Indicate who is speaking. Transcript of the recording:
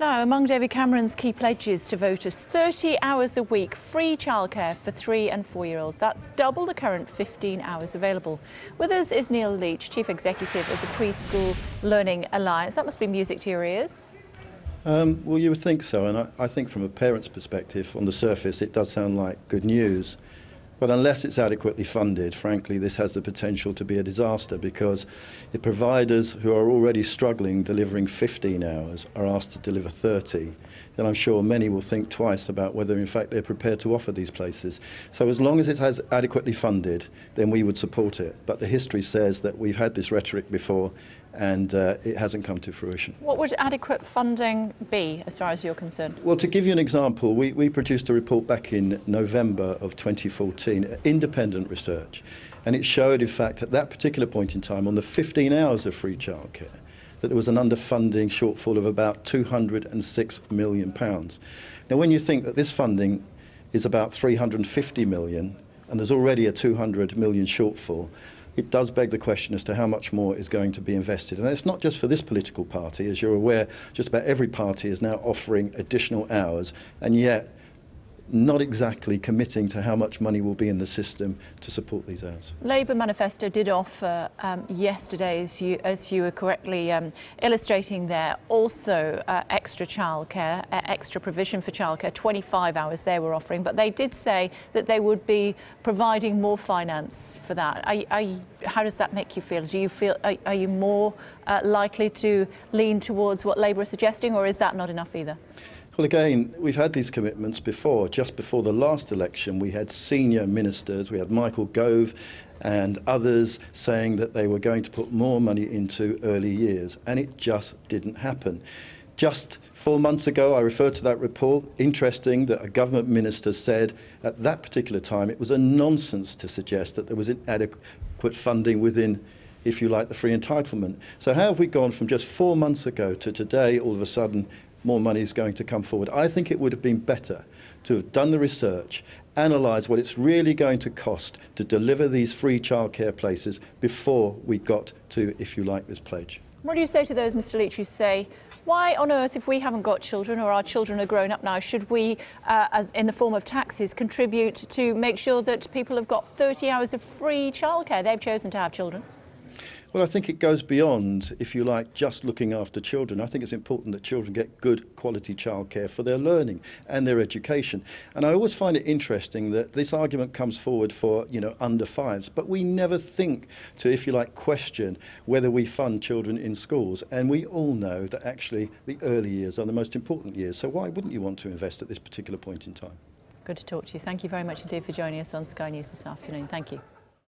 Speaker 1: Now, among David Cameron's key pledges to voters, 30 hours a week free childcare for 3 and 4-year-olds. That's double the current 15 hours available. With us is Neil Leitch, Chief Executive of the Preschool Learning Alliance. That must be music to your ears.
Speaker 2: Well, you would think so, and I think from a parent's perspective, on the surface, it does sound like good news. But unless it's adequately funded, frankly, this has the potential to be a disaster, because if providers who are already struggling delivering 15 hours are asked to deliver 30, then I'm sure many will think twice about whether in fact they're prepared to offer these places. So as long as it has adequately funded, then we would support it. But the history says that we've had this rhetoric before, and it hasn't come to fruition.
Speaker 1: What would adequate funding be, as far as you're concerned?
Speaker 2: Well, to give you an example, we produced a report back in November of 2014, independent research, and it showed, in fact, at that particular point in time, on the 15 hours of free childcare, that there was an underfunding shortfall of about £206 million. Now, when you think that this funding is about 350 million, and there's already a 200 million shortfall, it does beg the question as to how much more is going to be invested. And it's not just for this political party. As you're aware, just about every party is now offering additional hours, and yet not exactly committing to how much money will be in the system to support these hours.
Speaker 1: Labour manifesto did offer yesterday, as you were correctly illustrating there, also extra childcare, extra provision for childcare, 25 hours they were offering, but they did say that they would be providing more finance for that. How does that make you feel? Do you feel, are you more likely to lean towards what Labour are suggesting, or is that not enough either?
Speaker 2: Well, again, we've had these commitments before. Just before the last election, we had senior ministers, we had Michael Gove and others saying that they were going to put more money into early years, and it just didn't happen. Just 4 months ago, I referred to that report. Interesting that a government minister said at that particular time it was a nonsense to suggest that there was inadequate funding within, if you like, the free entitlement. So how have we gone from just 4 months ago to today, all of a sudden, more money is going to come forward? I think it would have been better to have done the research, analysed what it's really going to cost to deliver these free childcare places before we got to, if you like, this pledge.
Speaker 1: What do you say to those, Mr. Leitch, who say, why on earth, if we haven't got children or our children are grown up now, should we, as in the form of taxes, contribute to make sure that people have got 30 hours of free childcare? They've chosen to have children.
Speaker 2: Well, I think it goes beyond, if you like, just looking after children. I think it's important that children get good quality childcare for their learning and their education. And I always find it interesting that this argument comes forward for, under fives, but we never think to, if you like, question whether we fund children in schools. And we all know that actually the early years are the most important years. So why wouldn't you want to invest at this particular point in time?
Speaker 1: Good to talk to you. Thank you very much indeed for joining us on Sky News this afternoon. Thank you.